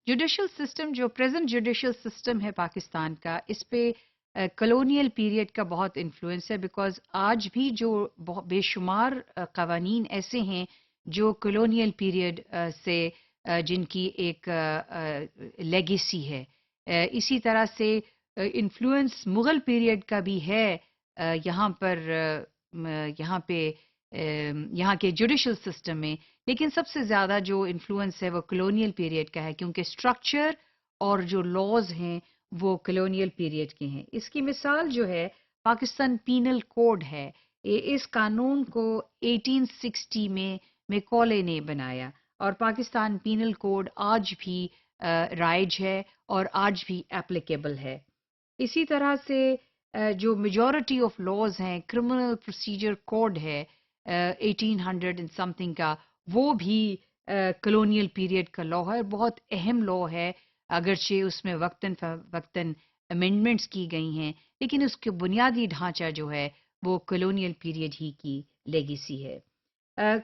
Judicial system جو present judicial system ہے پاکستان کا، اس پہ کلونیل پیریڈ کا بہت انفلوئنس ہے، بیکاز آج بھی جو بے شمار قوانین ایسے ہیں جو کلونیل پیریڈ سے جن کی ایک لیگیسی ہے، اسی طرح سے انفلوئنس مغل پیریڈ کا بھی ہے یہاں پر یہاں پہ یہاں کے جوڈیشل سسٹم میں، لیکن سب سے زیادہ جو انفلوئنس ہے وہ کلونیل پیریڈ کا ہے، کیونکہ اسٹرکچر اور جو لاز ہیں وہ کلونیل پیریڈ کے ہیں۔ اس کی مثال جو ہے پاکستان پینل کوڈ ہے، اس قانون کو 1860 میں میکولے نے بنایا، اور پاکستان پینل کوڈ آج بھی رائج ہے اور آج بھی ایپلیکیبل ہے۔ اسی طرح سے جو میجورٹی آف لاز ہیں، کرمنل پروسیجر کوڈ ہے 1800 سم تھنگ کا، وہ بھی کلونیل پیریڈ کا لا ہے، بہت اہم لا ہے، اگرچہ اس میں وقتاً فوقتاً امینڈمنٹس کی گئی ہیں، لیکن اس کے بنیادی ڈھانچہ جو ہے وہ کلونیل پیریڈ ہی کی لیگیسی ہے۔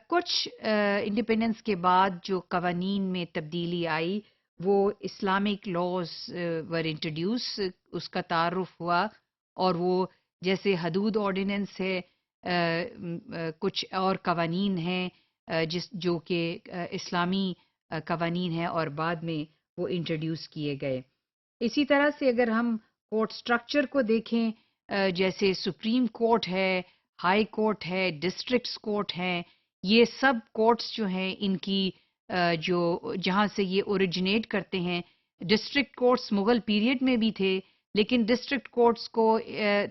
کچھ انڈیپینڈنس کے بعد جو قوانین میں تبدیلی آئی وہ اسلامک لاز ور انٹروڈیوس، اس کا تعارف ہوا، اور وہ جیسے حدود آرڈیننس ہے، کچھ اور قوانین ہیں جو کہ اسلامی قوانین ہیں اور بعد میں وہ انٹروڈیوس کیے گئے۔ اسی طرح سے اگر ہم کورٹ سٹرکچر کو دیکھیں، جیسے سپریم کورٹ ہے، ہائی کورٹ ہے، ڈسٹرکٹس کورٹ ہیں، یہ سب کورٹس جو ہیں ان کی جو جہاں سے یہ اوریجنیٹ کرتے ہیں، ڈسٹرکٹ کورٹس مغل پیریڈ میں بھی تھے، لیکن ڈسٹرکٹ کورٹس کو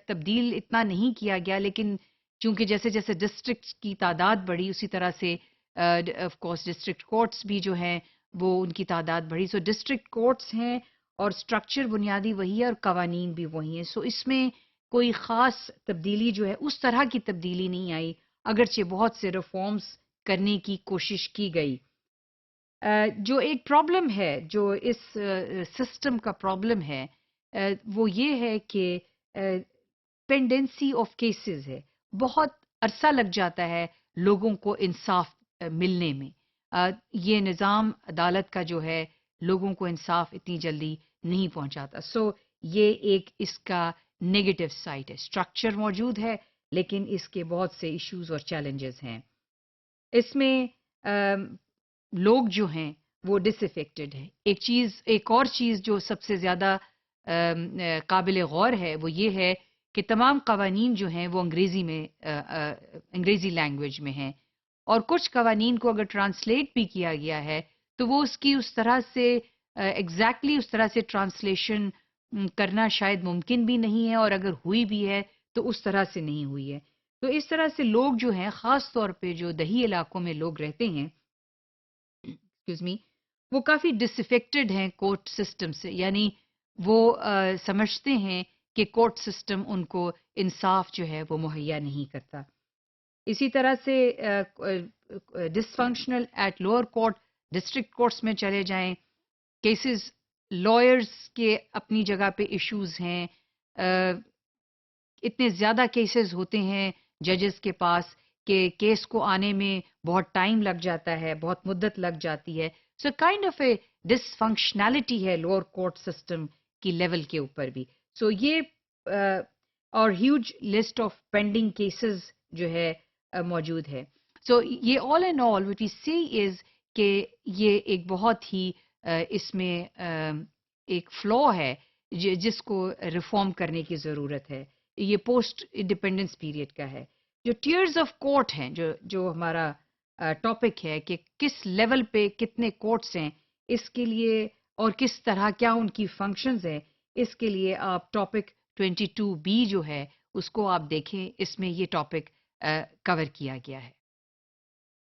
تبدیل اتنا نہیں کیا گیا، لیکن چونکہ جیسے جیسے ڈسٹرکٹس کی تعداد بڑھی اسی طرح سے آف کورس ڈسٹرکٹ کورٹس بھی جو ہیں وہ ان کی تعداد بڑھی، سو ڈسٹرکٹ کورٹس ہیں اور سٹرکچر بنیادی وہی ہے اور قوانین بھی وہی ہیں، سو اس میں کوئی خاص تبدیلی جو ہے اس طرح کی تبدیلی نہیں آئی، اگرچہ بہت سے ریفارمز کرنے کی کوشش کی گئی۔ جو ایک پرابلم ہے، جو اس سسٹم کا پرابلم ہے، وہ یہ ہے کہ پینڈنسی آف کیسز ہے، بہت عرصہ لگ جاتا ہے لوگوں کو انصاف ملنے میں۔ یہ نظام عدالت کا جو ہے لوگوں کو انصاف اتنی جلدی نہیں پہنچاتا، سو یہ ایک اس کا نیگیٹو سائڈ ہے۔ اسٹرکچر موجود ہے لیکن اس کے بہت سے ایشوز اور چیلنجز ہیں۔ اس میں لوگ جو ہیں وہ ڈس افیکٹڈ ہیں۔ ایک اور چیز جو سب سے زیادہ قابل غور ہے وہ یہ ہے کہ تمام قوانین جو ہیں وہ انگریزی لینگویج میں ہیں، اور کچھ قوانین کو اگر ٹرانسلیٹ بھی کیا گیا ہے تو وہ اس کی اس طرح سے ایگزیکٹلی اس طرح سے ٹرانسلیشن کرنا شاید ممکن بھی نہیں ہے، اور اگر ہوئی بھی ہے تو اس طرح سے نہیں ہوئی ہے۔ تو اس طرح سے لوگ جو ہیں، خاص طور پہ جو دیہی علاقوں میں لوگ رہتے ہیں، ایکسکیوز می، وہ کافی ڈس افیکٹڈ ہیں کورٹ سسٹم سے، یعنی وہ سمجھتے ہیں کہ کورٹ سسٹم ان کو انصاف جو ہے وہ مہیا نہیں کرتا۔ اسی طرح سے dysfunctional at lower court, district courts میں چلے جائیں، کیسز لائرز کے اپنی جگہ پہ ایشوز ہیں، اتنے زیادہ کیسز ہوتے ہیں ججز کے پاس کہ کیس کو آنے میں بہت ٹائم لگ جاتا ہے، بہت مدت لگ جاتی ہے، so kind of a dysfunctionality ہے لوور کورٹ سسٹم کی لیول کے اوپر بھی، سو یہ اور huge list of pending cases جو ہے موجود ہے۔ سو یہ all and all what we سی از کہ یہ ایک بہت ہی اس میں ایک فلو ہے جس کو ریفارم کرنے کی ضرورت ہے۔ یہ پوسٹ انڈیپینڈنس پیریڈ کا ہے۔ جو ٹیئرز آف کورٹ ہیں، جو ہمارا ٹاپک ہے کہ کس لیول پہ کتنے کورٹس ہیں، اس کے لیے اور کس طرح کیا ان کی فنکشنز ہیں، اس کے لیے آپ ٹاپک 22B جو ہے اس کو آپ دیکھیں، اس میں یہ ٹاپک کور کیا گیا ہے۔